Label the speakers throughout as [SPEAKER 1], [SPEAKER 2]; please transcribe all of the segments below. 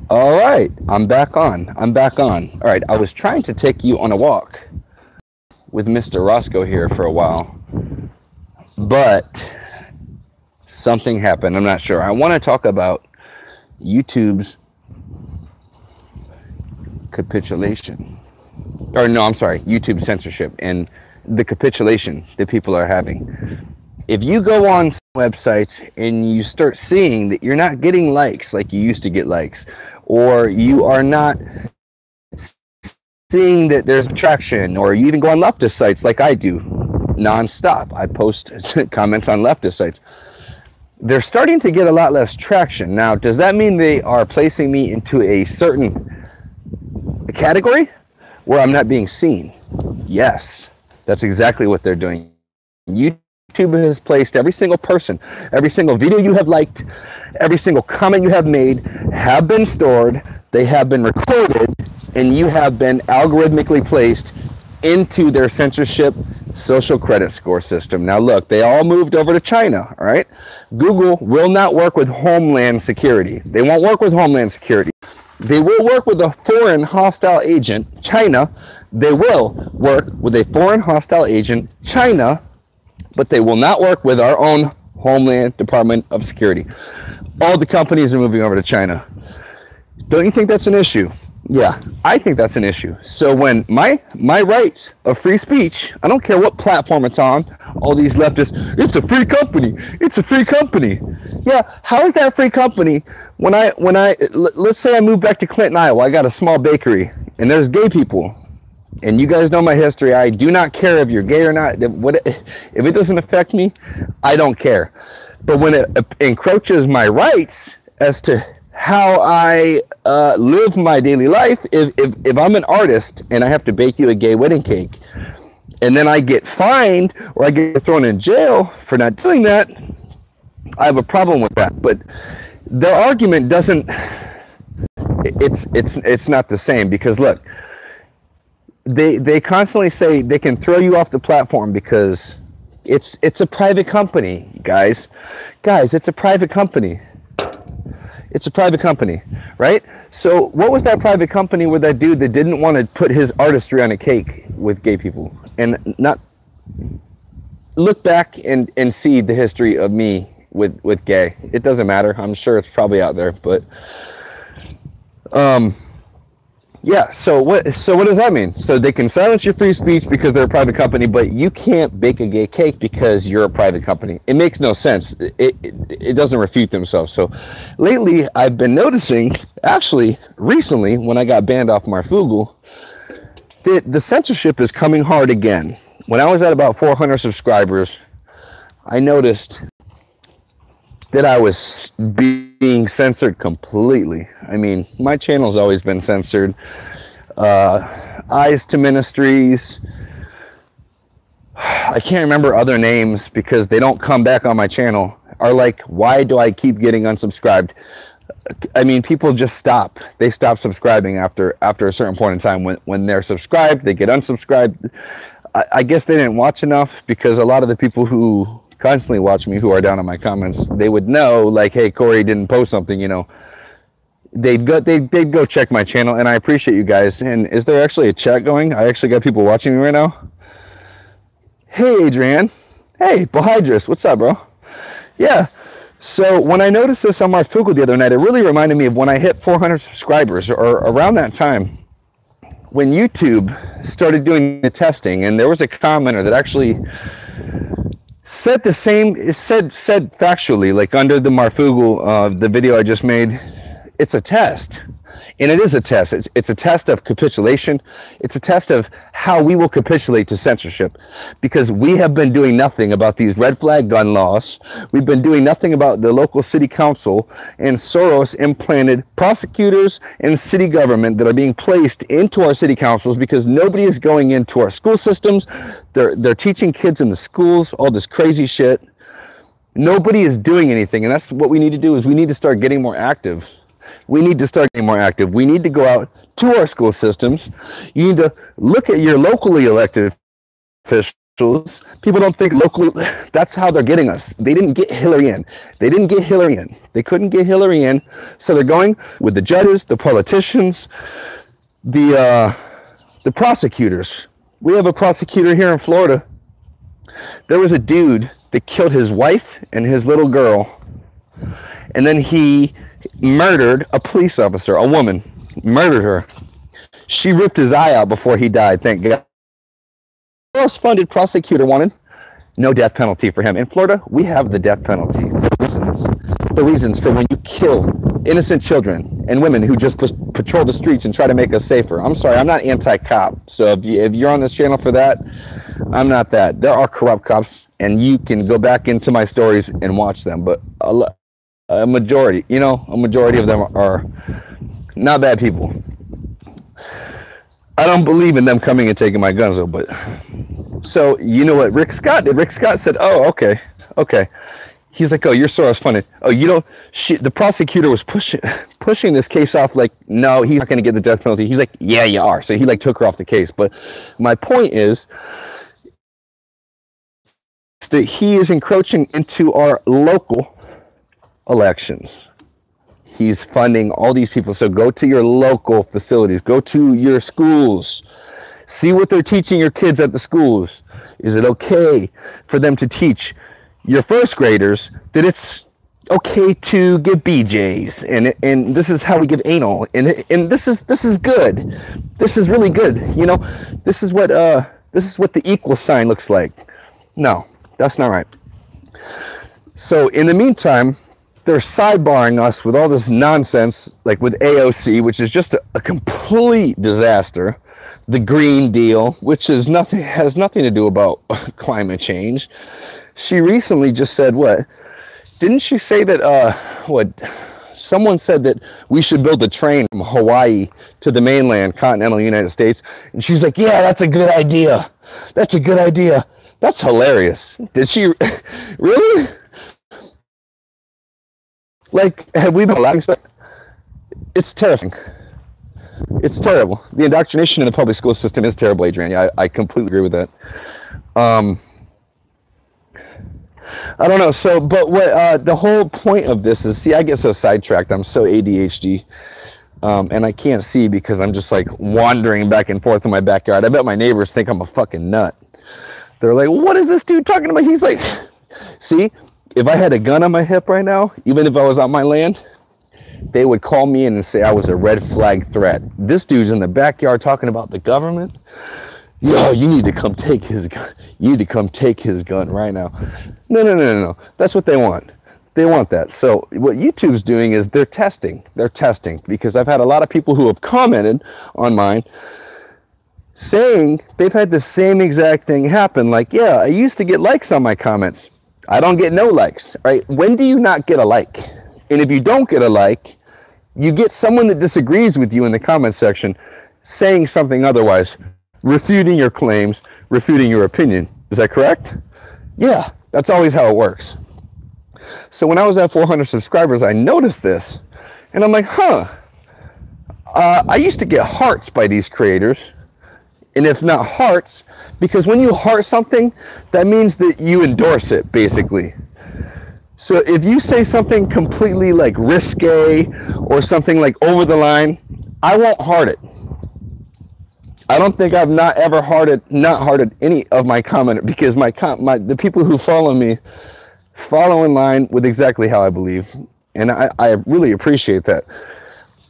[SPEAKER 1] All right, I'm back on. I'm back on. All right, I was trying to take you on a walk with Mr. Roscoe here for a while, but something happened. I'm not sure. I want to talk about YouTube's capitulation. Or no, I'm sorry, YouTube censorship and the capitulation that people are having. If you go on websites and you start seeing that you're not getting likes like you used to get likes, or you are not seeing that there's traction, or you even go on leftist sites like I do nonstop. I post comments on leftist sites. They're starting to get a lot less traction. Now, does that mean they are placing me into a certain category where I'm not being seen? Yes, that's exactly what they're doing. YouTube has placed every single person, every single video you have liked, every single comment you have made have been stored, they have been recorded, and you have been algorithmically placed into their censorship social credit score system. Now look, they all moved over to China, all right? Google will not work with Homeland Security. They won't work with Homeland Security. They will work with a foreign hostile agent, China. They will work with a foreign hostile agent, China, but they will not work with our own Homeland Department of Security. All the companies are moving over to China. Don't you think that's an issue? Yeah, I think that's an issue. So when my rights of free speech, I don't care what platform it's on, all these leftists, it's a free company, it's a free company. Yeah, how is that free company when let's say I move back to Clinton, Iowa, I got a small bakery and there's gay people. And you guys know my history. I do not care if you're gay or not. If it doesn't affect me, I don't care. But when it encroaches my rights as to how I live my daily life, if I'm an artist and I have to bake you a gay wedding cake, and then I get fined or I get thrown in jail for not doing that, I have a problem with that. But their argument doesn't. It's not the same, because look. They constantly say they can throw you off the platform because it's a private company, guys. It's a private company. It's a private company, right? So what was that private company with that dude that didn't want to put his artistry on a cake with gay people? And not look back and see the history of me with gay. It doesn't matter. I'm sure it's probably out there, but yeah, so what does that mean? So they can silence your free speech because they're a private company, but you can't bake a gay cake because you're a private company. It makes no sense. It doesn't refute themselves. So lately I've been noticing, actually recently when I got banned off Marfoogle, that the censorship is coming hard again. When I was at about 400 subscribers, I noticed that I was being censored completely. I mean, my channel's always been censored. Eyes to Ministries. I can't remember other names because they don't come back on my channel. Are like, why do I keep getting unsubscribed? I mean, people just stop. They stop subscribing after a certain point in time. When they're subscribed, they get unsubscribed. I guess they didn't watch enough, because a lot of the people who constantly watch me, who are down in my comments, they would know, like, hey, Corey didn't post something, you know. They'd go check my channel, and I appreciate you guys. And is there actually a chat going? I actually got people watching me right now. Hey, Adrian. Hey, Bohydrus. What's up, bro? Yeah. So when I noticed this on Marfoogle the other night, it really reminded me of when I hit 400 subscribers, or around that time, when YouTube started doing the testing, and there was a commenter that actually said the same, said factually, like under the Marfoogle, the video I just made, it's a test. And it is a test. It's a test of capitulation. It's a test of how we will capitulate to censorship, because we have been doing nothing about these red flag gun laws. We've been doing nothing about the local city council and Soros implanted prosecutors and city government that are being placed into our city councils, because nobody is going into our school systems. They're teaching kids in the schools all this crazy shit. Nobody is doing anything, and that's what we need to do. Is we need to start getting more active. We need to start getting more active. We need to go out to our school systems. You need to look at your locally elected officials People don't think locally. That's how they're getting us. They didn't get Hillary in. They didn't get Hillary in. They couldn't get Hillary in. So they're going with the judges, the politicians, the prosecutors. We have a prosecutor here in Florida. There was a dude that killed his wife and his little girl. And then he murdered a police officer, a woman. Murdered her. She ripped his eye out before he died, thank God. Most funded prosecutor wanted no death penalty for him. In Florida, we have the death penalty for reasons. The reasons for when you kill innocent children and women who just patrol the streets and try to make us safer. I'm sorry, I'm not anti-cop. So if you're on this channel for that, I'm not that. There are corrupt cops, and you can go back into my stories and watch them. But a majority, a majority of them are not bad people. I don't believe in them coming and taking my guns, though. But so you know what Rick Scott did? Rick Scott said, "Oh, okay." He's like, "Oh, you're Soros funded. Oh, you don't." The prosecutor was pushing this case off. Like, no, he's not going to get the death penalty. He's like, "Yeah, you are." So he took her off the case. But my point is that he is encroaching into our local elections. He's funding all these people. So go to your local facilities. Go to your schools. See what they're teaching your kids at the schools. Is it okay for them to teach your first graders that it's okay to give BJs? And this is how we give anal. And this is good. This is really good. This is what the equal sign looks like. No, that's not right. So in the meantime, they're sidebarring us with all this nonsense, like with AOC, which is just a complete disaster. The Green Deal, which has nothing to do about climate change. She recently just said what? Didn't she say that someone said that we should build a train from Hawaii to the mainland, continental United States? And she's like, "Yeah, that's a good idea. That's a good idea." That's hilarious. Did she really? Like, have we been allowing stuff? It's terrifying. It's terrible. The indoctrination in the public school system is terrible, Adrian. I completely agree with that. I don't know. So, but what the whole point of this is, see, I get so sidetracked. I'm so ADHD, and I can't see because I'm just like wandering back and forth in my backyard. I bet my neighbors think I'm a fucking nut. They're like, "What is this dude talking about?" He's like, see, if I had a gun on my hip right now, even if I was on my land, they would call me in and say I was a red flag threat. This dude's in the backyard talking about the government. Yo, you need to come take his gun. You need to come take his gun right now. No. That's what they want. They want that. So what YouTube's doing is they're testing. They're testing, because I've had a lot of people who have commented on mine saying they've had the same exact thing happen. Like, yeah, I used to get likes on my comments. I don't get no likes, right? When do you not get a like? And if you don't get a like, you get someone that disagrees with you in the comment section saying something otherwise, refuting your claims, refuting your opinion. Is that correct? Yeah, that's always how it works. So when I was at 400 subscribers, I noticed this, and I'm like, I used to get hearts by these creators. And if not hearts, because when you heart something, that means that you endorse it, basically. So if you say something completely like risque or something like over the line, I won't heart it. I don't think I've not hearted any of my comment, because the people who follow me follow in line with exactly how I believe. And I really appreciate that.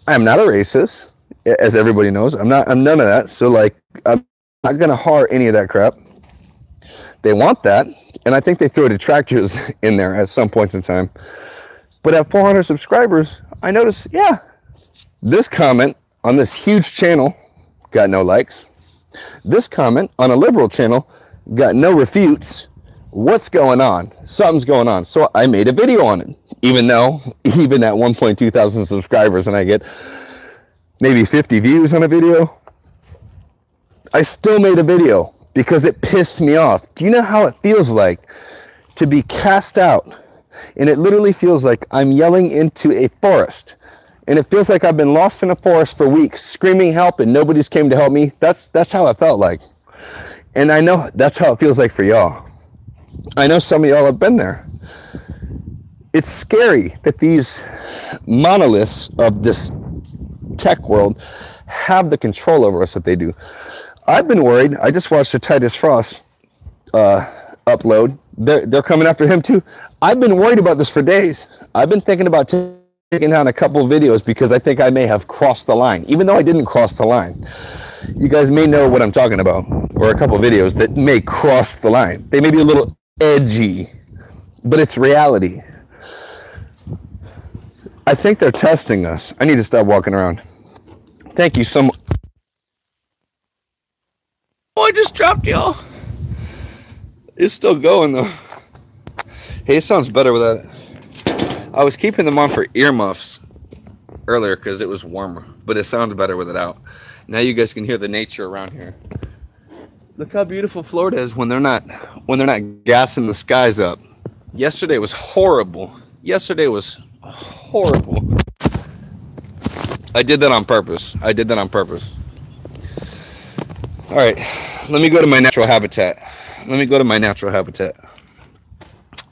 [SPEAKER 1] I am not a racist, as everybody knows. I'm none of that. So like, I'm not going to heart any of that crap. They want that. And I think they throw detractors in there at some points in time. But at 400 subscribers, I noticed, yeah, this comment on this huge channel got no likes. This comment on a liberal channel got no refutes. What's going on? Something's going on. So I made a video on it. Even at 1.2 thousand subscribers and I get maybe 50 views on a video, I still made a video because it pissed me off. Do you know how it feels like to be cast out? And it literally feels like I'm yelling into a forest. And it feels like I've been lost in a forest for weeks, screaming help, and nobody's came to help me. That's how it felt like. And I know that's how it feels like for y'all. I know some of y'all have been there. It's scary that these monoliths of this tech world have the control over us that they do. I've been worried. I just watched the Titus Frost upload. They're coming after him too. I've been worried about this for days. I've been thinking about taking down a couple of videos because I think I may have crossed the line, even though I didn't cross the line. You guys may know what I'm talking about, or a couple of videos that may cross the line. They may be a little edgy, but it's reality. I think they're testing us. I need to stop walking around. Thank you so much. Oh, I just dropped y'all. It's still going though. Hey, it sounds better without it. I was keeping them on for earmuffs earlier because it was warmer, but it sounds better with it out. Now you guys can hear the nature around here. Look how beautiful Florida is when they're not gassing the skies up. Yesterday was horrible. Yesterday was horrible. I did that on purpose. I did that on purpose. All right, let me go to my natural habitat. Let me go to my natural habitat.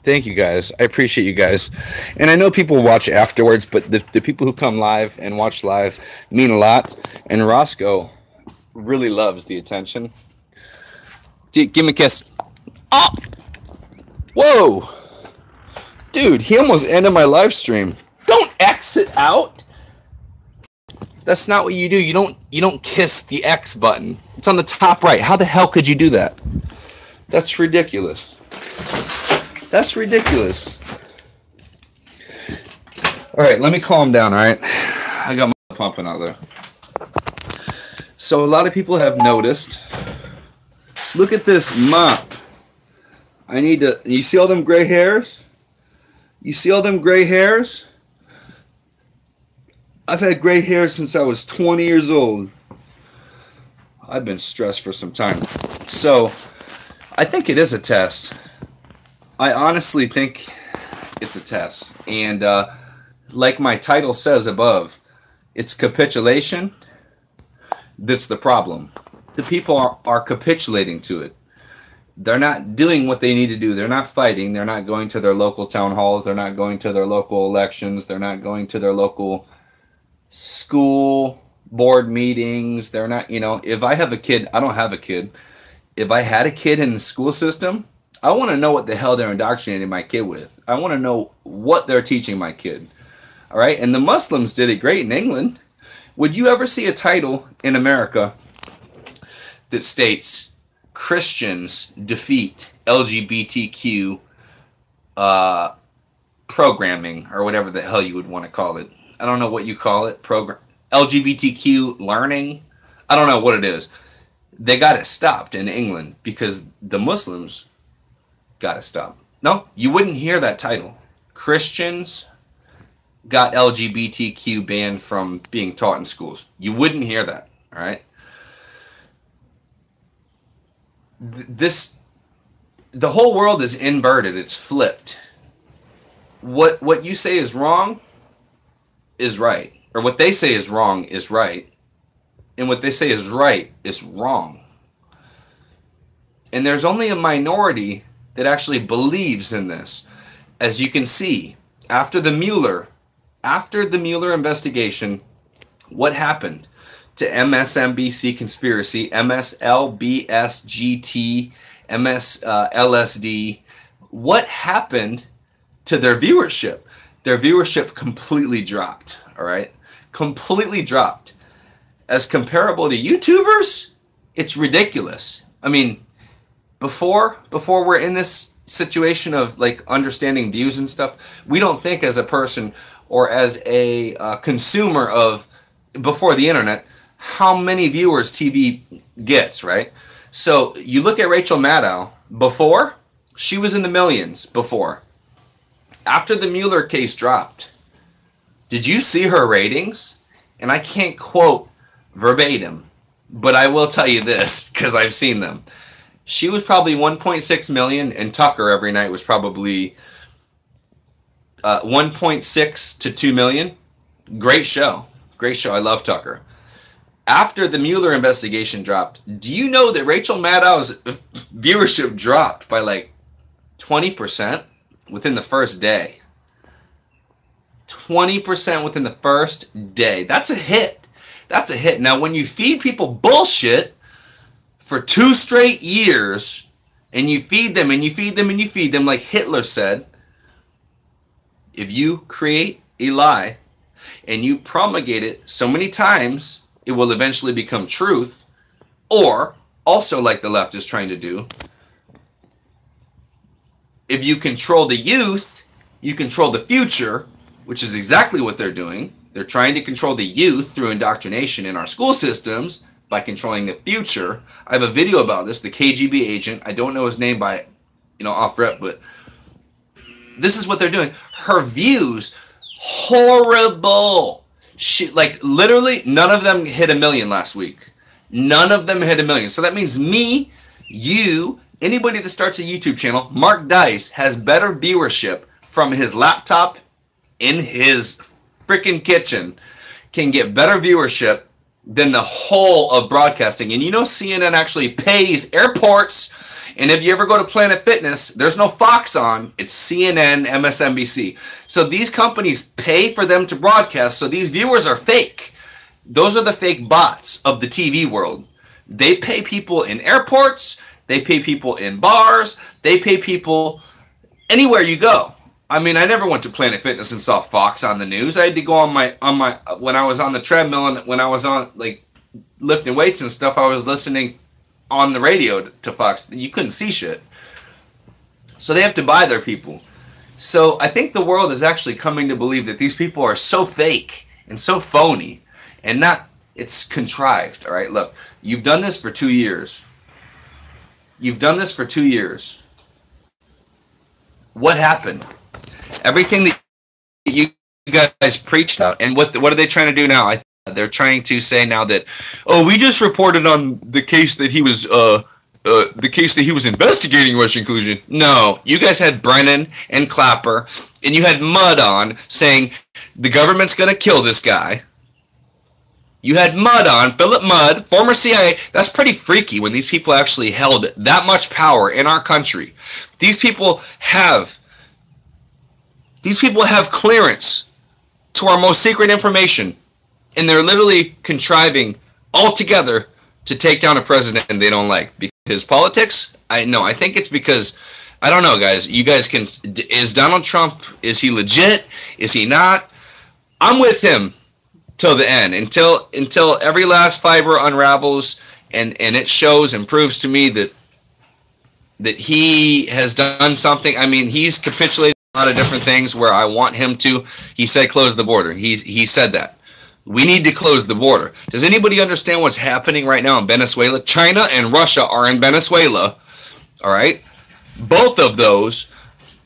[SPEAKER 1] Thank you guys. I appreciate you guys. And I know people watch afterwards, but the people who come live and watch live mean a lot. And Roscoe really loves the attention. Give me a kiss. Oh! Whoa! Dude, he almost ended my live stream. Don't exit out. That's not what you do. You don't kiss the X button. It's on the top right. How the hell could you do that? That's ridiculous. That's ridiculous. All right, let me calm down, all right? I got my pumping out there. So a lot of people have noticed. Look at this mop. I need to, you see all them gray hairs? You see all them gray hairs? I've had gray hair since I was 20 years old. I've been stressed for some time. So I think it is a test. I honestly think it's a test. And like my title says above, it's capitulation that's the problem. The people are capitulating to it. They're not doing what they need to do. They're not fighting. They're not going to their local town halls. They're not going to their local elections. They're not going to their local school board meetings. They're not, you know, if I have a kid, I don't have a kid. If I had a kid in the school system, I want to know what the hell they're indoctrinating my kid with. I want to know what they're teaching my kid. All right. And the Muslims did it great in England. Would you ever see a title in America that states Christians defeat LGBTQ programming, or whatever the hell you would want to call it? I don't know what you call it. LGBTQ learning. I don't know what it is. They got it stopped in England because the Muslims got it stopped. No, you wouldn't hear that title. Christians got LGBTQ banned from being taught in schools. You wouldn't hear that. All right. The whole world is inverted. It's flipped. What you say is wrong is right, or what they say is wrong is right, and what they say is right is wrong. And there's only a minority that actually believes in this. As you can see, after the Mueller investigation, what happened to MSNBC conspiracy, MSLBSGT, MSLSD? What happened to their viewership? Their viewership completely dropped, all right? Completely dropped. As comparable to YouTubers, it's ridiculous. I mean, before we're in this situation of like understanding views and stuff, we don't think as a person or as a consumer of, before the internet, how many viewers TV gets, right? So you look at Rachel Maddow. Before, she was in the millions before. After the Mueller case dropped, did you see her ratings? And I can't quote verbatim, but I will tell you this because I've seen them. She was probably 1.6 million, and Tucker every night was probably 1.6 to 2 million. Great show. Great show. I love Tucker.
[SPEAKER 2] after the Mueller investigation dropped, do you know that Rachel Maddow's viewership dropped by like 20% within the first day? 20% within the first day. That's a hit. That's a hit. Now, when you feed people bullshit for 2 straight years, and you feed them, and you feed them, and you feed them, like Hitler said, if you create a lie and you promulgate it so many times, it will eventually become truth. Or, also like the left is trying to do, if you control the youth, you control the future, which is exactly what they're doing. They're trying to control the youth through indoctrination in our school systems by controlling the future. I have a video about this, the KGB agent. I don't know his name by, off rep, but this is what they're doing. Her views, horrible. Like literally none of them hit 1 million last week. None of them hit 1 million. So that means me, you, anybody that starts a YouTube channel, Mark Dice has better viewership from his laptop in his freaking kitchen, can get better viewership than the whole of broadcasting. And CNN actually pays airports. And if you ever go to Planet Fitness, there's no Fox on. It's CNN, MSNBC. So these companies pay for them to broadcast. So these viewers are fake. Those are the fake bots of the TV world. They pay people in airports. They pay people in bars. They pay people anywhere you go. I mean, I never went to Planet Fitness and saw Fox on the news. I had to go on my when I was on the treadmill and when I was on like lifting weights and stuff, I was listening on the radio to Fox. You couldn't see shit. So they have to buy their people. So I think the world is actually coming to believe that these people are so fake and so phony and not, it's contrived. All right, look, you've done this for 2 years. You've done this for 2 years. What happened? Everything that you guys preached out, and what are they trying to do now? They're trying to say now that, oh, we just reported on the case that he was investigating Russian collusion. No, you guys had Brennan and Clapper, and you had Mudd on saying the government's going to kill this guy. You had Mudd on, Philip Mudd, former CIA. That's pretty freaky when these people actually held that much power in our country. These people have clearance to our most secret information, and they're literally contriving altogether to take down a president they don't like. Because politics? I think it's because, I don't know, guys. You guys can, is Donald Trump, is he legit? Is he not? I'm with him till the end, until every last fiber unravels and it shows and proves to me that he has done something. I mean, he's capitulated a lot of different things where I want him to. He said close the border. He said that. We need to close the border. Does anybody understand what's happening right now in Venezuela? China and Russia are in Venezuela. All right? Both of those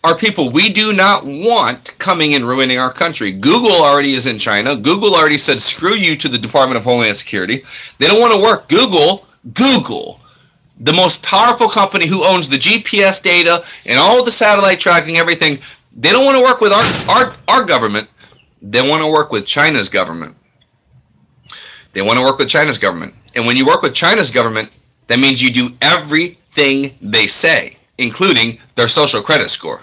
[SPEAKER 2] are people we do not want coming and ruining our country. Google already is in China. Google already said screw you to the Department of Homeland Security. They don't want to work. Google, the most powerful company who owns the GPS data and all the satellite tracking, everything, they don't want to work with our government. They want to work with China's government. They want to work with China's government. And when you work with China's government, that means you do everything they say, including their social credit score.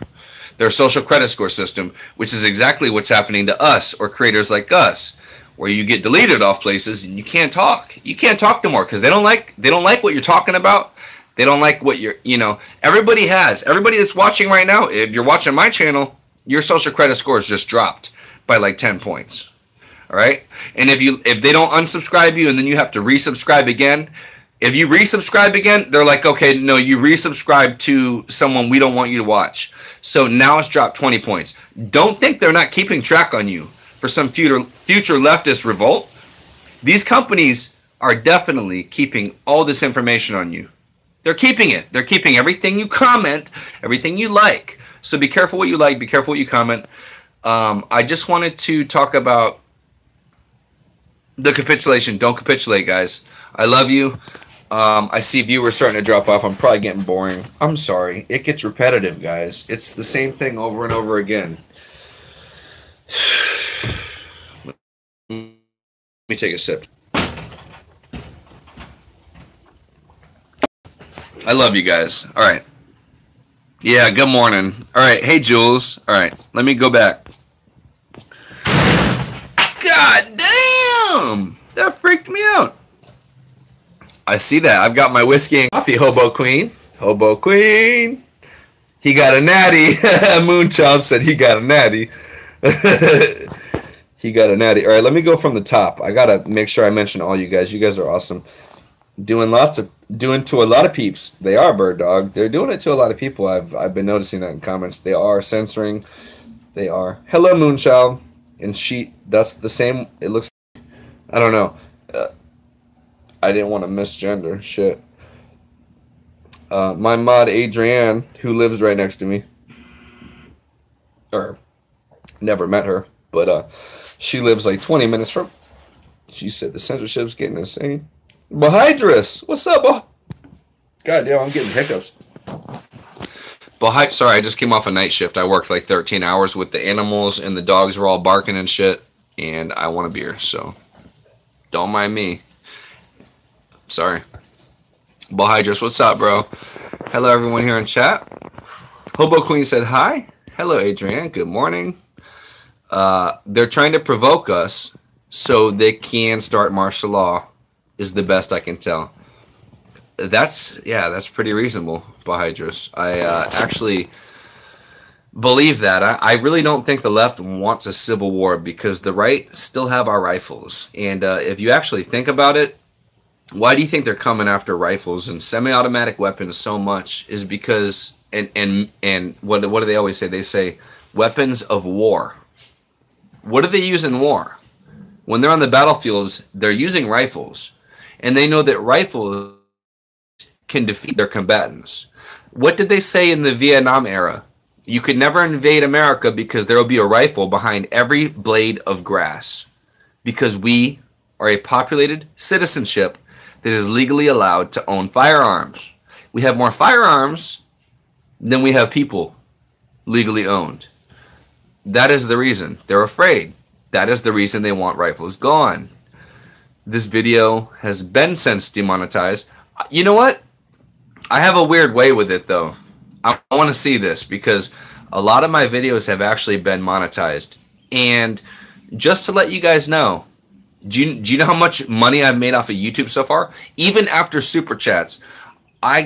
[SPEAKER 2] Their social credit score system, which is exactly what's happening to us or creators like us, where you get deleted off places and you can't talk. You can't talk no more because they don't like what you're talking about. They don't like what you're, everybody that's watching right now, if you're watching my channel, your social credit score is just dropped by like 10 points. All right? And if they don't unsubscribe you and then you have to resubscribe again, if you resubscribe again, they're like, okay, no, you resubscribe to someone we don't want you to watch. So now it's dropped 20 points. Don't think they're not keeping track on you for some future leftist revolt. These companies are definitely keeping all this information on you. They're keeping it. They're keeping everything you comment, everything you like. So be careful what you like. Be careful what you comment. I just wanted to talk about the capitulation. Don't capitulate, guys. I love you. I see viewers starting to drop off. I'm probably getting boring. I'm sorry. It gets repetitive, guys. It's the same thing over and over again. Let me take a sip. I love you guys. All right. Yeah, good morning. All right. Hey, Jules. All right. Let me go back. God damn. That freaked me out. I see that. I've got my whiskey and coffee, Hobo Queen. Hobo Queen. He got a natty. Moonchild said he got a natty. He got a natty. All right, let me go from the top. I got to make sure I mention all you guys. You guys are awesome. Doing to a lot of peeps. They are, Bird Dog. They're doing it to a lot of people. I've been noticing that in comments. They are censoring. They are. Hello, Moonchild. And that's the same. It looks, I don't know. I didn't want to misgender. Shit. My mod, Adrienne, who lives right next to me. Or, never met her. But, she lives like 20 minutes from. She said the censorship's getting insane. Bahydrus, what's up? God damn, I'm getting hiccups. Sorry, I just came off a night shift. I worked like 13 hours with the animals, and the dogs were all barking and shit. And I want a beer, so don't mind me. Sorry. Bahydrus, what's up, bro? Hello, everyone here in chat. Hobo Queen said hi. Hello, Adrienne. Good morning. They're trying to provoke us so they can start martial law, is the best I can tell. That's pretty reasonable, Bahydrus. I actually believe that. I really don't think the left wants a civil war because the right still have our rifles. And if you actually think about it, why do you think they're coming after rifles and semi-automatic weapons so much? Is because, and what do they always say? They say weapons of war. What do they use in war? When they're on the battlefields, they're using rifles. And they know that rifles can defeat their combatants. What did they say in the Vietnam era? You could never invade America because there will be a rifle behind every blade of grass. Because we are a populated citizenship that is legally allowed to own firearms. We have more firearms than we have people legally owned. That is the reason. They're afraid. That is the reason they want rifles gone. This video has been since demonetized. You know what? I have a weird way with it, though. I want to see this because a lot of my videos have actually been monetized. And just to let you guys know, do you know how much money I've made off of YouTube so far? Even after Super Chats, I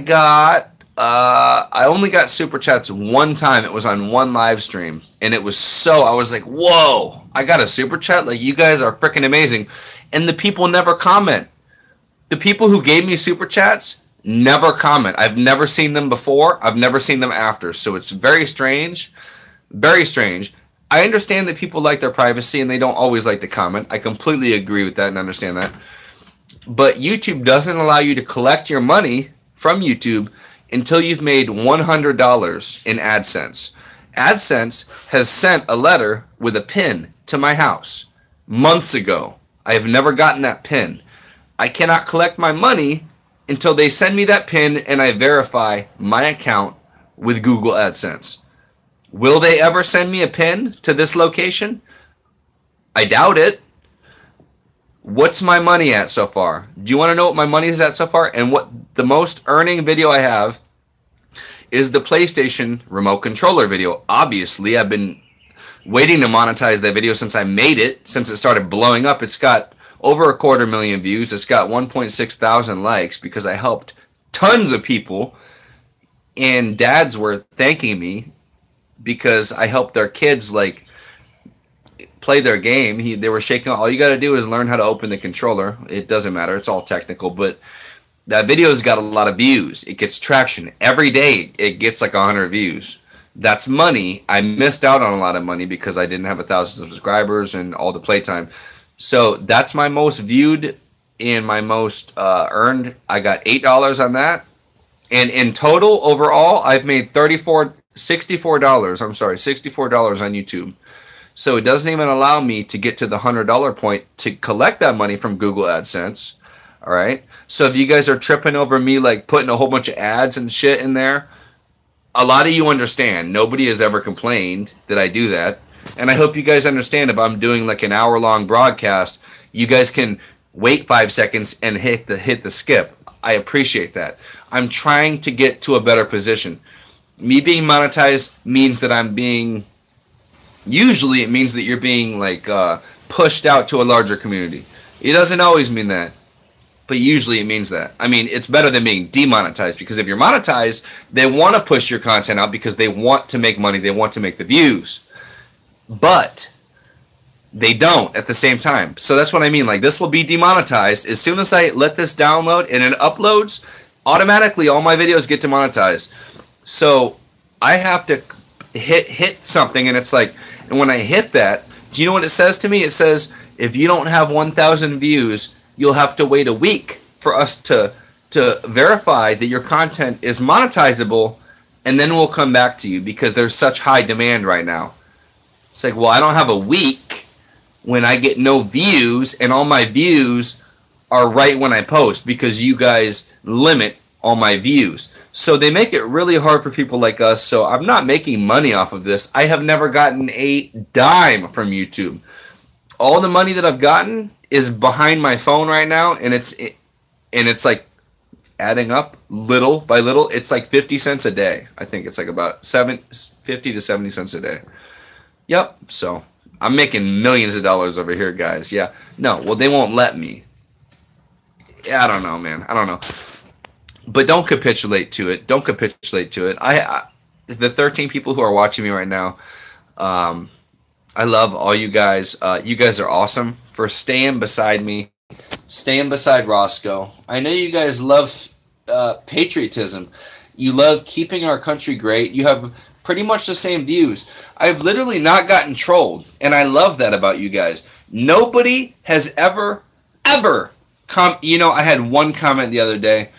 [SPEAKER 2] only got Super Chats one time. It was on one live stream. And it was I was like, whoa, I got a Super Chat? Like, you guys are freaking amazing. And the people never comment. The people who gave me Super Chats never comment. I've never seen them before. I've never seen them after. So it's very strange. Very strange. I understand that people like their privacy and they don't always like to comment. I completely agree with that and understand that. But YouTube doesn't allow you to collect your money from YouTube until you've made $100 in AdSense. AdSense has sent a letter with a pin to my house months ago. I have never gotten that pin. I cannot collect my money until they send me that pin and I verify my account with Google AdSense. Will they ever send me a pin to this location? I doubt it. What's my money at so far? Do you want to know what my money is at so far? And what the most earning video I have is the PlayStation remote controller video. Obviously, I've been waiting to monetize that video since I made it, since it started blowing up. It's got over 250,000 views. It's got 1.6 thousand likes because I helped tons of people. And dads were thanking me because I helped their kids like play their game. They were shaking. All you got to do is learn how to open the controller. It doesn't matter. It's all technical, but that video's got a lot of views. It gets traction every day. It gets like 100 views. That's money. I missed out on a lot of money because I didn't have 1,000 subscribers and all the playtime. So that's my most viewed and my most earned. I got $8 on that. And in total, overall, I've made $64 on YouTube. So it doesn't even allow me to get to the $100 point to collect that money from Google AdSense. All right. So if you guys are tripping over me, like putting a whole bunch of ads and shit in there, a lot of you understand. Nobody has ever complained that I do that. And I hope you guys understand if I'm doing like an hour-long broadcast, you guys can wait 5 seconds and hit the skip. I appreciate that. I'm trying to get to a better position. Me being monetized means that I'm being, usually it means that you're being like pushed out to a larger community. It doesn't always mean that, but usually it means that. I mean, it's better than being demonetized, because if you're monetized, they want to push your content out because they want to make money, they want to make the views, but they don't at the same time. So that's what I mean. Like, this will be demonetized as soon as I let this download and it uploads. Automatically, all my videos get demonetized. So I have to hit something, and it's like, and when I hit that, do you know what it says to me? It says, if you don't have 1,000 views, you'll have to wait a week for us to verify that your content is monetizable, and then we'll come back to you because there's such high demand right now. It's like, well, I don't have a week when I get no views, and all my views are right when I post because you guys limit all my views. So they make it really hard for people like us. So I'm not making money off of this. I have never gotten a dime from YouTube. All the money that I've gotten is behind my phone right now, and it's like adding up little by little. It's like 50 cents a day. I think it's like about 50 to 70 cents a day. Yep. So I'm making millions of dollars over here, guys. Yeah. No, well, they won't let me. Yeah, I don't know, man. I don't know. But don't capitulate to it. Don't capitulate to it. The 13 people who are watching me right now, I love all you guys. You guys are awesome for staying beside me, staying beside Roscoe. I know you guys love patriotism. You love keeping our country great. You have pretty much the same views. I've literally not gotten trolled, and I love that about you guys. Nobody has ever I had one comment the other day,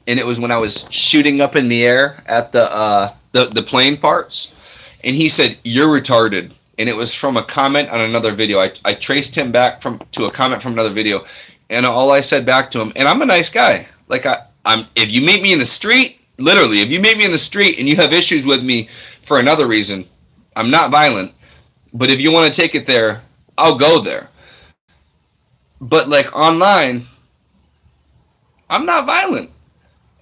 [SPEAKER 2] and it was when I was shooting up in the air at the plane parts, and he said, "You're retarded." And it was from a comment on another video. I traced him back to a comment from another video, and all I said back to him, and I'm a nice guy. Like, I'm if you meet me in the street, literally, if you meet me in the street and you have issues with me for another reason, I'm not violent. But if you want to take it there, I'll go there. But like online, I'm not violent.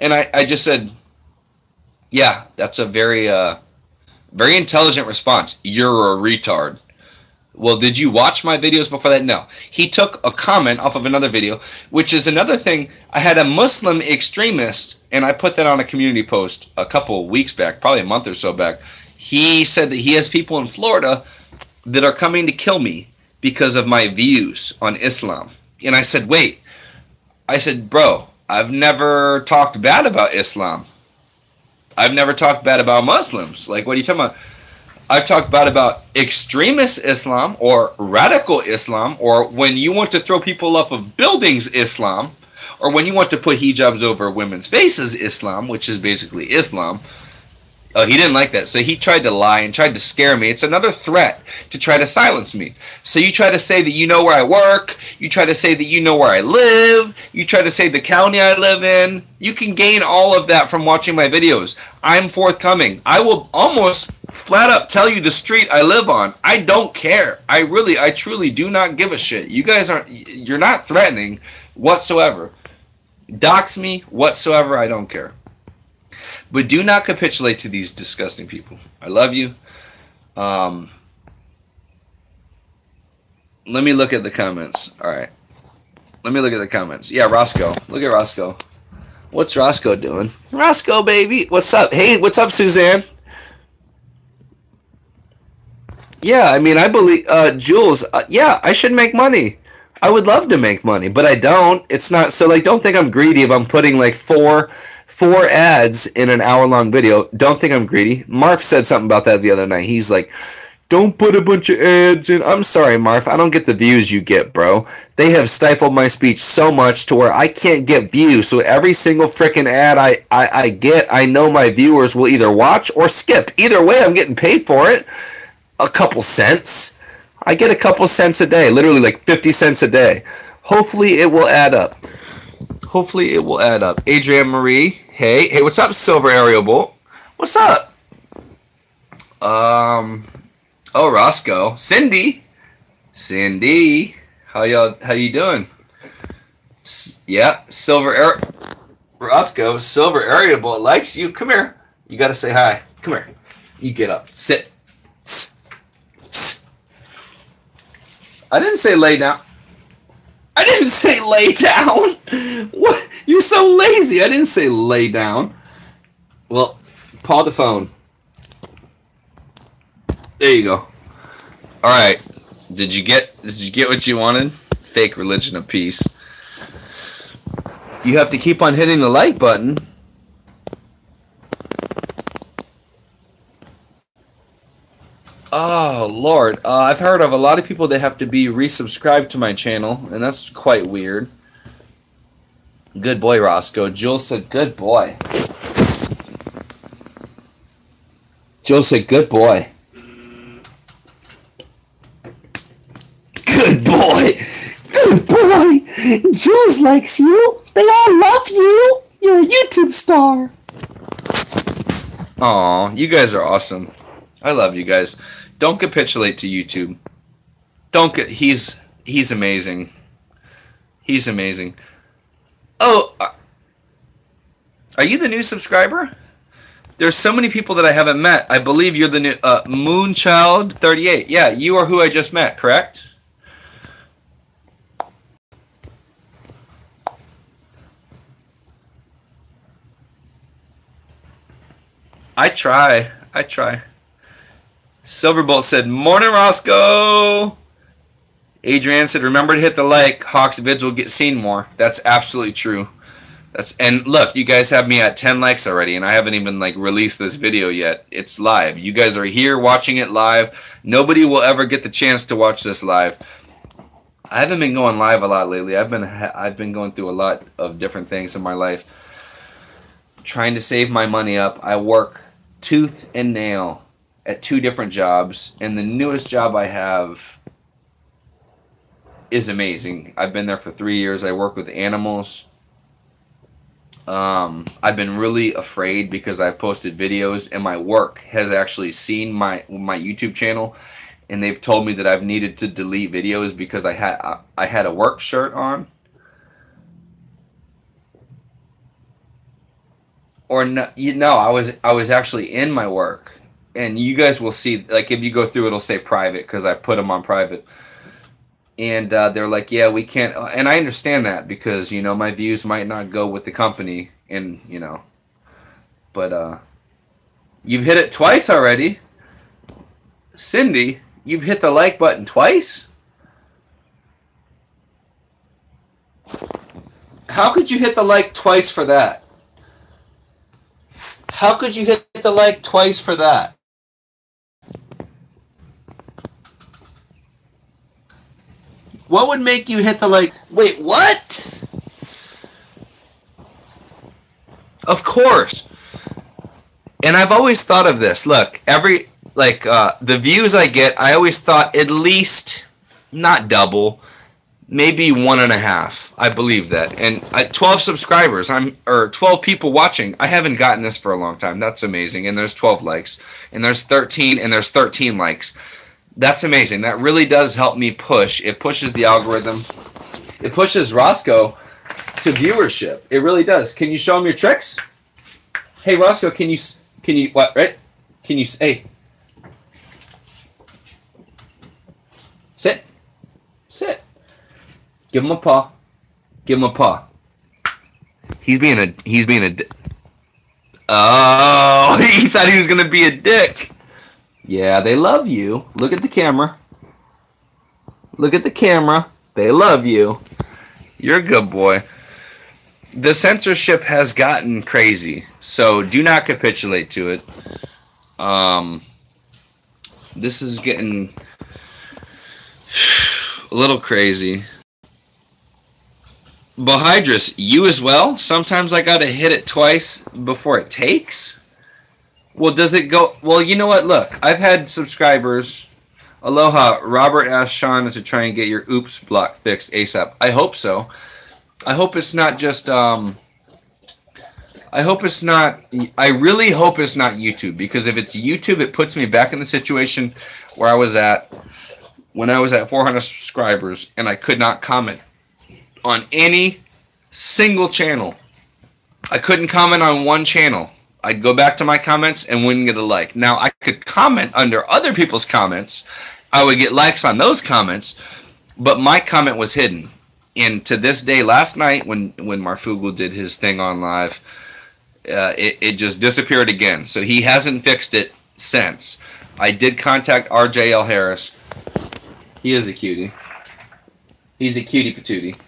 [SPEAKER 2] And I just said, yeah, that's a very very intelligent response. You're a retard. Well, did you watch my videos before that? No. He took a comment off of another video, which is another thing. I had a Muslim extremist, and I put that on a community post a couple of weeks back, probably a month or so back. He said that he has people in Florida that are coming to kill me because of my views on Islam. And I said, wait. I said, bro, I've never talked bad about Islam. I've never talked bad about Muslims. Like, what are you talking about? I've talked bad about extremist Islam or radical Islam, or when you want to throw people off of buildings Islam, or when you want to put hijabs over women's faces Islam, which is basically Islam. Oh, he didn't like that. So he tried to lie and tried to scare me. It's another threat to try to silence me. So you try to say that you know where I work. You try to say that you know where I live. You try to say the county I live in. You can gain all of that from watching my videos. I'm forthcoming. I will almost flat up tell you the street I live on. I don't care. I truly do not give a shit. You guys you're not threatening whatsoever. Dox me whatsoever. I don't care. But do not capitulate to these disgusting people. I love you. Let me look at the comments. All right. Let me look at the comments. Yeah, Roscoe. Look at Roscoe. What's Roscoe doing? Roscoe, baby. What's up? Hey, what's up, Suzanne? Yeah, I mean, I believe, Jules, yeah, I should make money. I would love to make money, but I don't. It's not, so, like, don't think I'm greedy if I'm putting, like, four ads in an hour-long video. Don't think I'm greedy. Marf said something about that the other night. He's like, don't put a bunch of ads in. I'm sorry, Marf. I don't get the views you get, bro. They have stifled my speech so much to where I can't get views. So every single freaking ad I get, I know my viewers will either watch or skip. Either way, I'm getting paid for it. A couple cents. I get a couple cents a day. Literally like 50 cents a day. Hopefully it will add up. Hopefully it will add up. Adrienne Marie. Hey, what's up, Silver Aerial Bolt? What's up? Oh, Roscoe. Cindy, how you doing? Yeah, Silver Air. Roscoe, Silver Area Boy likes you. Come here. You got to say hi. Come here. You get up. Sit. I didn't say lay down. I didn't say lay down. What? You're so lazy. I didn't say lay down. Well, paw the phone. There you go. All right. Did you get what you wanted? Fake religion of peace. You have to keep on hitting the like button. Oh, Lord. I've heard of a lot of people that have to be resubscribed to my channel, and that's quite weird. Good boy, Roscoe. Jules said, good boy. Jules said, good boy. Good boy. Good boy. Jules likes you. They all love you. You're a YouTube star. Aw, you guys are awesome. I love you guys. Don't capitulate to YouTube. Don't get. He's amazing. He's amazing. Oh, are you the new subscriber? There's so many people that I haven't met. I believe you're the new Moonchild 38. Yeah, you are who I just met, correct? I try. Silverbolt said, morning, Roscoe. Adrienne said, remember to hit the like. Hawk's vids will get seen more. That's absolutely true. And look, you guys have me at 10 likes already, and I haven't even released this video yet. It's live. You guys are here watching it live. Nobody will ever get the chance to watch this live. I haven't been going live a lot lately. I've been going through a lot of different things in my life. Trying to save my money up. I work tooth and nail at 2 different jobs, and the newest job I have is amazing. I've been there for 3 years. I work with animals. I've been really afraid because I've posted videos, and my work has actually seen my YouTube channel, and they've told me that I've needed to delete videos because I had a work shirt on. Or no, I was actually in my work, and you guys will see. If you go through, it'll say private because I put them on private. And they're like, yeah, we can't. And I understand that because my views might not go with the company, and But you've hit it twice already, Cindy. You've hit the like button twice. How could you hit the like twice for that? How could you hit the like twice for that? What would make you hit the like? Wait, what? Of course. And I've always thought of this. Look, the views I get, I always thought at least, not double, maybe 1.5. I believe that. And 12 subscribers, or 12 people watching. I haven't gotten this for a long time. That's amazing. And there's 12 likes. And there's 13, and there's 13 likes. That's amazing. That really does help me push. It pushes the algorithm. It pushes Roscoe to viewership. It really does. Can you show him your tricks? Hey, Roscoe, can you what, right? Can you, hey. Sit. Sit. Give him a paw. Give him a paw. He's being a oh, he thought he was going to be a dick. Yeah, they love you. Look at the camera. Look at the camera. They love you. You're a good boy. The censorship has gotten crazy, so do not capitulate to it. This is getting a little crazy. Bohydrus, you as well? Sometimes I gotta hit it twice before it takes? Well, does it go... Well, you know what? Look, I've had subscribers. Aloha, Robert asked Sean to try and get your oops block fixed ASAP. I hope so. I hope it's not just... I hope it's not... I really hope it's not YouTube, because if it's YouTube, it puts me back in the situation where I was at when I was at 400 subscribers, and I could not comment on any single channel. I couldn't comment on one channel. I'd go back to my comments and wouldn't get a like. Now, I could comment under other people's comments. I would get likes on those comments, but my comment was hidden. And to this day, last night when Marfugel did his thing on live, it just disappeared again. So he hasn't fixed it since. I did contact RJL Harris. He is a cutie. He's a cutie patootie.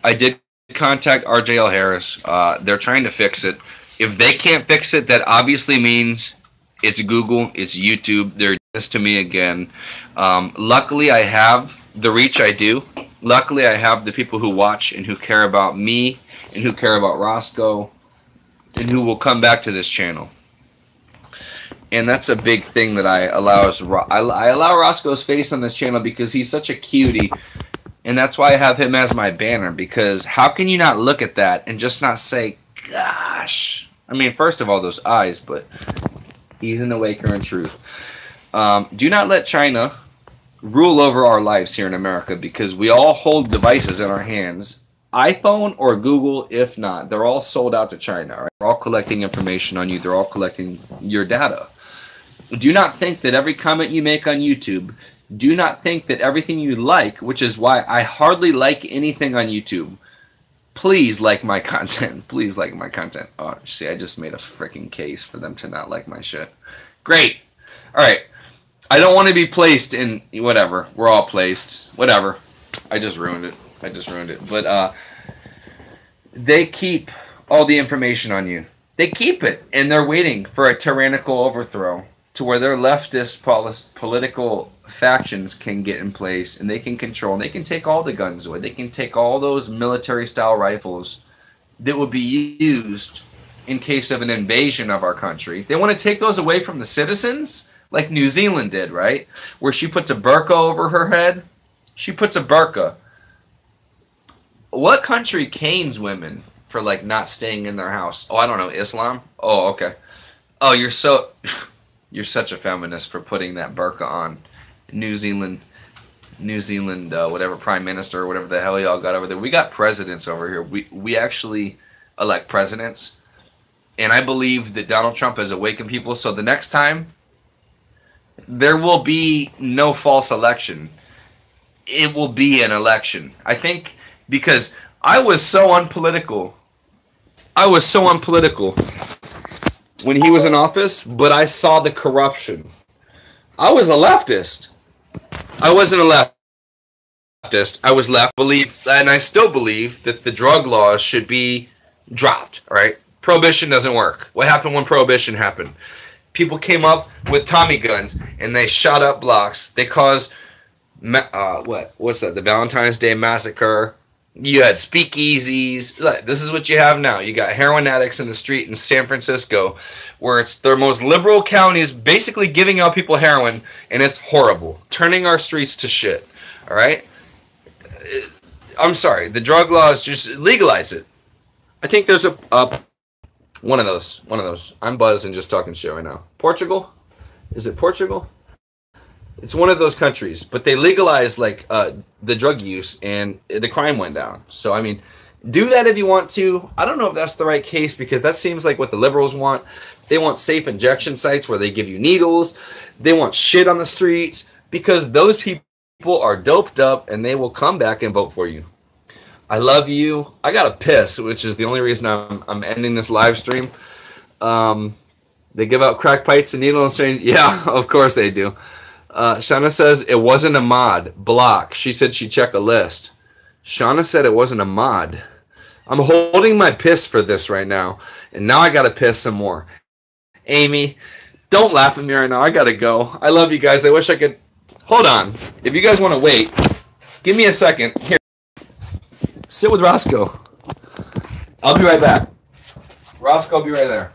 [SPEAKER 2] I did contact RJL Harris. They're trying to fix it. If they can't fix it, that obviously means it's Google, it's YouTube. They're doing this to me again. Luckily, I have the reach I do. Luckily, I have the people who watch and who care about me and who care about Roscoe and who will come back to this channel. And that's a big thing that I allow Roscoe's face on this channel because he's such a cutie. And that's why I have him as my banner, because how can you not look at that and just not say, gosh. I mean, first of all, those eyes, but he's an awakener in truth. Do not let China rule over our lives here in America, because we all hold devices in our hands. iPhone or Google, if not. They're all sold out to China. Right? They're all collecting information on you. They're all collecting your data. Do not think that every comment you make on YouTube, do not think that everything you like, which is why I hardly like anything on YouTube. Please like my content. Please like my content. Oh, see, I just made a freaking case for them to not like my shit. Great. All right. I don't want to be placed in whatever. We're all placed. Whatever. I just ruined it. But they keep all the information on you. They keep it, and they're waiting for a tyrannical overthrow to where their leftist political factions can get in place, and they can control, and they can take all the guns away. They can take all those military-style rifles that would be used in case of an invasion of our country. They want to take those away from the citizens, like New Zealand did, right? Where she puts a burqa over her head. She puts a burqa. What country canes women for, like, not staying in their house? Oh, I don't know. Islam? Oh, okay. Oh, you're such a feminist for putting that burqa on. New Zealand, whatever prime minister or whatever the hell y'all got over there. We got presidents over here. We actually elect presidents. And I believe that Donald Trump has awakened people. So the next time, there will be no false election. It will be an election. I think because I was so unpolitical. When he was in office, but I saw the corruption. I was a leftist. I wasn't a leftist. I was left. And I still believe that the drug laws should be dropped. All right, prohibition doesn't work. What happened when prohibition happened? People came up with Tommy guns and they shot up blocks. They caused what's that? The Valentine's Day massacre. You had speakeasies. This is what you have now. You got heroin addicts in the street in San Francisco, where it's their most liberal counties basically giving out people heroin, and it's horrible. Turning our streets to shit. All right? I'm sorry. The drug laws, just legalize it. I think there's one of those. I'm buzzed and just talking shit right now. Portugal? Is it Portugal? It's one of those countries, but they legalized like the drug use and the crime went down. So I mean, do that if you want to. I don't know if that's the right case, because that seems like what the liberals want. They want safe injection sites where they give you needles. They want shit on the streets, because those people are doped up and they will come back and vote for you. I love you. I gotta piss, which is the only reason I'm ending this live stream. They give out crack pipes and needles. Yeah, of course they do. Shauna says it wasn't a mod. Block. She said she'd check a list. Shauna said it wasn't a mod. I'm holding my piss for this right now, and now I gotta piss some more. Amy, don't laugh at me right now. I gotta go. I love you guys. I wish I could. Hold on. If you guys want to wait, give me a second. Here. Sit with Roscoe. I'll be right back. Roscoe will be right there.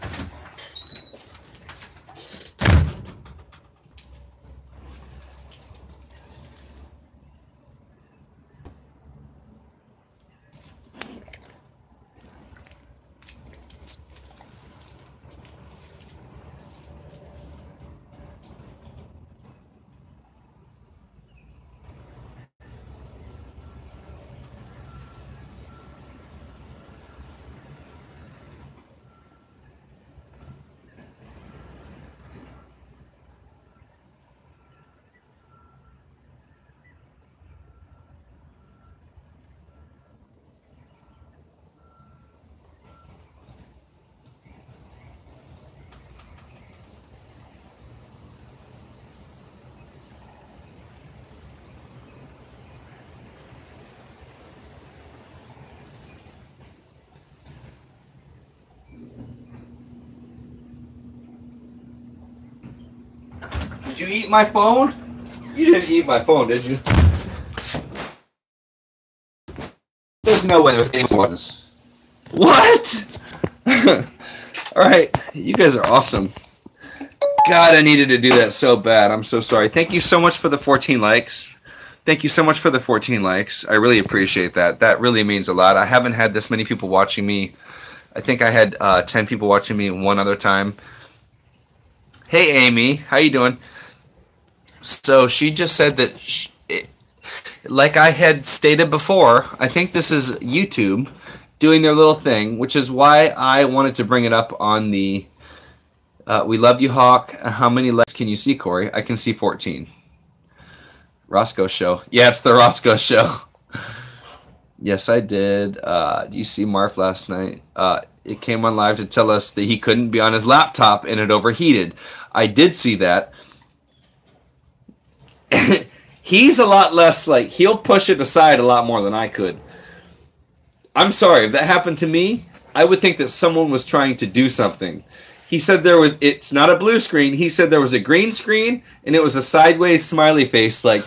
[SPEAKER 2] eat my phone? You didn't eat my phone, did you? There's no way there's any ones. What? Alright, you guys are awesome. God, I needed to do that so bad. I'm so sorry. Thank you so much for the 14 likes. Thank you so much for the 14 likes. I really appreciate that. That really means a lot. I haven't had this many people watching me. I think I had 10 people watching me one other time. Hey, Amy. How you doing? So she just said that, like I had stated before, I think this is YouTube doing their little thing, which is why I wanted to bring it up on the We Love You, Hawk. How many likes can you see, Corey? I can see 14. Roscoe Show. Yeah, it's the Roscoe Show. Yes, I did. Do you see Marf last night? It came on live to tell us that he couldn't be on his laptop and it overheated. I did see that. He's a lot less like, he'll push it aside a lot more than I could. I'm sorry, if that happened to me, I would think that someone was trying to do something. He said it's not a blue screen. He said there was a green screen and it was a sideways smiley face, like,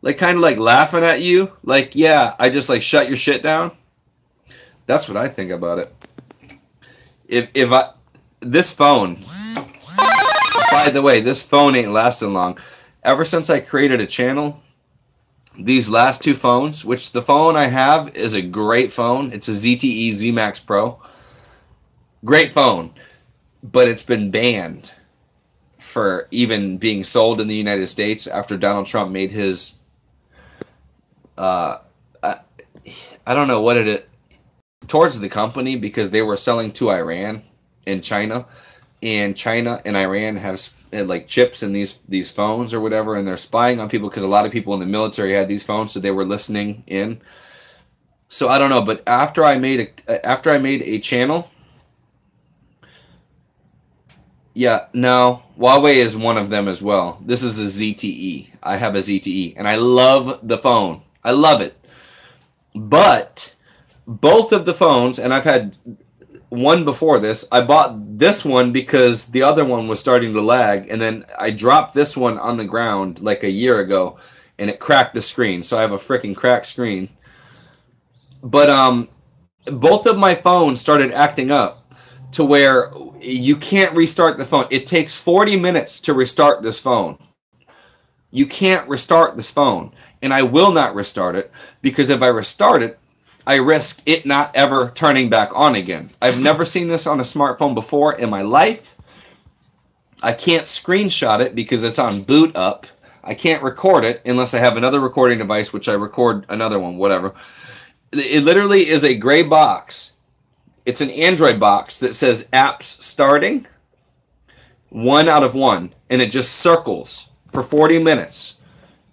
[SPEAKER 2] like kind of like laughing at you. Like, yeah, I just like shut your shit down. That's what I think about it. This phone, by the way, this phone ain't lasting long. Ever since I created a channel, these last two phones, which the phone I have is a great phone. It's a ZTE Z Max Pro. Great phone, but it's been banned for even being sold in the United States after Donald Trump made his, I don't know what it is, towards the company, because they were selling to Iran and China, and China and Iran have like chips in these phones or whatever, and they're spying on people because a lot of people in the military had these phones, so they were listening in. So I don't know, but after I made a channel. Yeah, no, Huawei is one of them as well. This is a ZTE. I have a ZTE, and I love the phone. I love it. But both of the phones, and I've had one before this, I bought this one because the other one was starting to lag, and then I dropped this one on the ground like a year ago, and it cracked the screen. So I have a freaking cracked screen. But both of my phones started acting up to where you can't restart the phone. It takes 40 minutes to restart this phone. You can't restart this phone. And I will not restart it, because if I restart it, I risk it not ever turning back on again. I've never seen this on a smartphone before in my life. I can't screenshot it because it's on boot up. I can't record it unless I have another recording device, which I record another one, whatever. It literally is a gray box. It's an Android box that says apps starting, 1 out of 1, and it just circles for 40 minutes.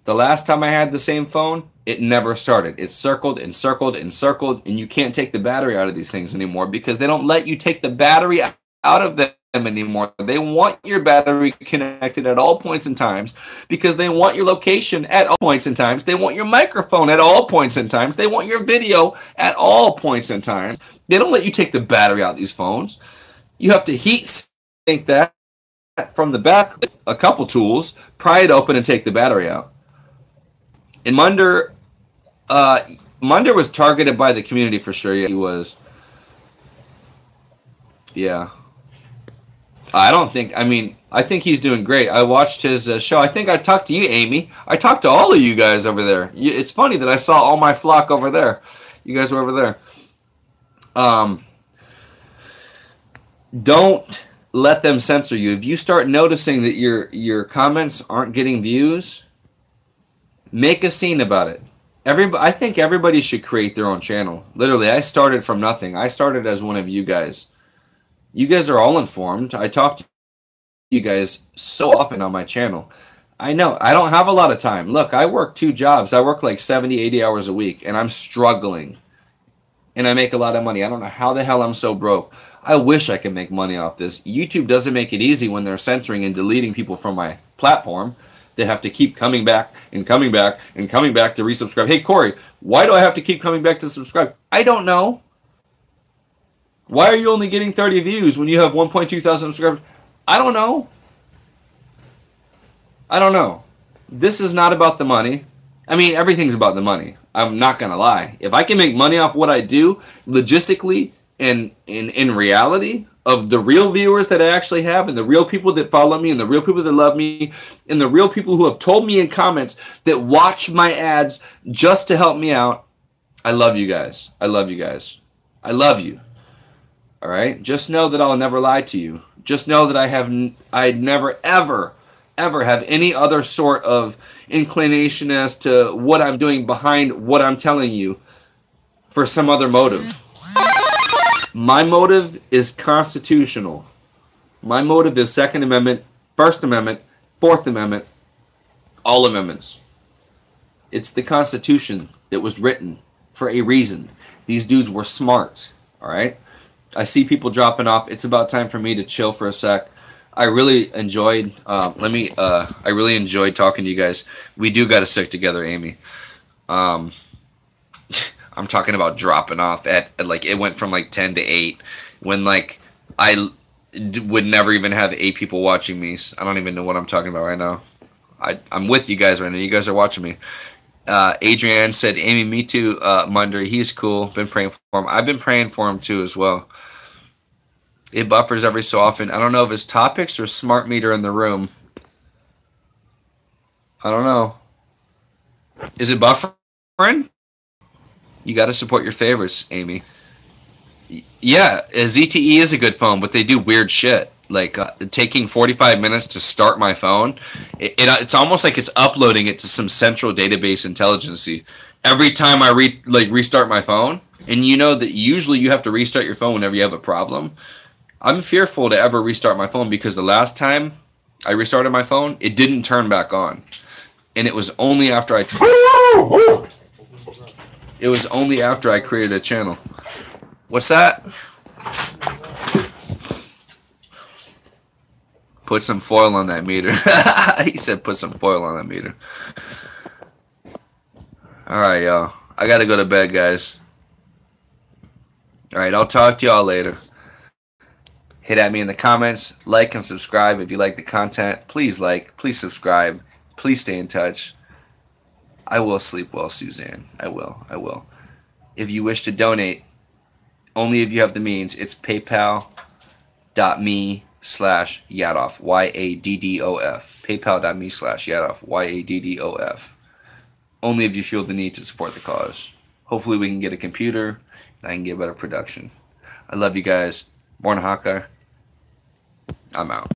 [SPEAKER 2] The last time I had the same phone, it never started. It circled and circled and circled, and you can't take the battery out of these things anymore because they don't let you take the battery out of them anymore. They want your battery connected at all points in times because they want your location at all points in times. They want your microphone at all points in times. They want your video at all points in times. They don't let you take the battery out of these phones. You have to heat sink that from the back with a couple tools, pry it open, and take the battery out. And Munder was targeted by the community for sure. Yeah, he was. Yeah. I think he's doing great. I watched his show. I think I talked to you, Amy. I talked to all of you guys over there. It's funny that I saw all my flock over there. You guys were over there. Don't let them censor you. If you start noticing that your comments aren't getting views, make a scene about it. I think everybody should create their own channel. Literally, I started from nothing. I started as one of you guys. You guys are all informed. I talk to you guys so often on my channel. I know I don't have a lot of time. Look, I work 2 jobs. I work like 70, 80 hours a week, and I'm struggling. And I make a lot of money. I don't know how the hell I'm so broke. I wish I could make money off this. YouTube doesn't make it easy when they're censoring and deleting people from my platform. They have to keep coming back and coming back and coming back to resubscribe. Hey, Corey, why do I have to keep coming back to subscribe? I don't know. Why are you only getting 30 views when you have 1.2 thousand subscribers? I don't know. I don't know. This is not about the money. I mean, everything's about the money. I'm not going to lie. If I can make money off what I do, logistically and in reality, of the real viewers that I actually have, and the real people that follow me, and the real people that love me, and the real people who have told me in comments that watch my ads just to help me out, I love you guys. I love you guys. I love you. All right? Just know that I'll never lie to you. Just know that I'd never, ever have any other sort of inclination as to what I'm doing behind what I'm telling you for some other motive. My motive is constitutional. My motive is Second Amendment, First Amendment, Fourth Amendment, all amendments. It's the Constitution that was written for a reason. These dudes were smart, all right? I see people dropping off. It's about time for me to chill for a sec. I really enjoyed. I really enjoyed talking to you guys. We do got to stick together, Amy. I'm talking about dropping off at like it went from like 10 to 8 when like I would never even have 8 people watching me. I don't even know what I'm talking about right now. I'm with you guys right now. You guys are watching me. Adrienne said, Amy, me too, Munder. He's cool. Been praying for him. I've been praying for him too as well. It buffers every so often. I don't know if it's topics or smart meter in the room. I don't know. Is it buffering? You got to support your favorites, Amy. Yeah, ZTE is a good phone, but they do weird shit. Like taking 45 minutes to start my phone. It's almost like it's uploading it to some central database intelligency. Every time I restart my phone, and you know that usually you have to restart your phone whenever you have a problem. I'm fearful to ever restart my phone because the last time I restarted my phone, it didn't turn back on. And it was only after I created a channel. What's that? Put some foil on that meter. He said put some foil on that meter. Alright, y'all. I gotta go to bed, guys. Alright, I'll talk to y'all later. Hit at me in the comments. Like and subscribe if you like the content. Please like. Please subscribe. Please stay in touch. I will sleep well, Suzanne. I will. I will. If you wish to donate, only if you have the means, it's paypal.me/Yadov. YADDOF. Paypal.me/Yadov. YADDOF. Only if you feel the need to support the cause. Hopefully we can get a computer and I can get better production. I love you guys. Born Hawkeye. I'm out.